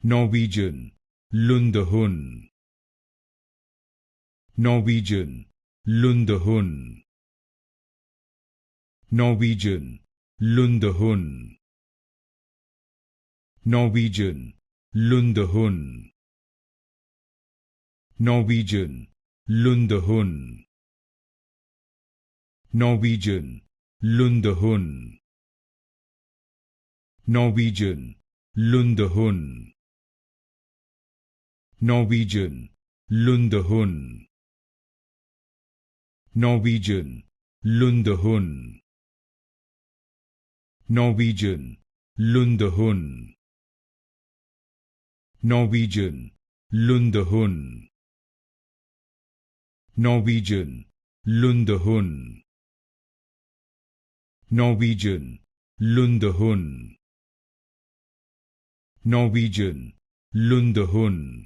Norwegian, Lundehund. Norwegian, Lundehund. Norwegian, Lundehund. Norwegian, Lundehund. Norwegian, Lundehund. Norwegian, Lundehund. Norwegian, Lundehund. Norwegian, Lundehund. Norwegian, Lundehund. Norwegian, Lundehund. Norwegian, Lundehund. Norwegian, Lundehund. Norwegian, Lundehund. Norwegian, Lundehund.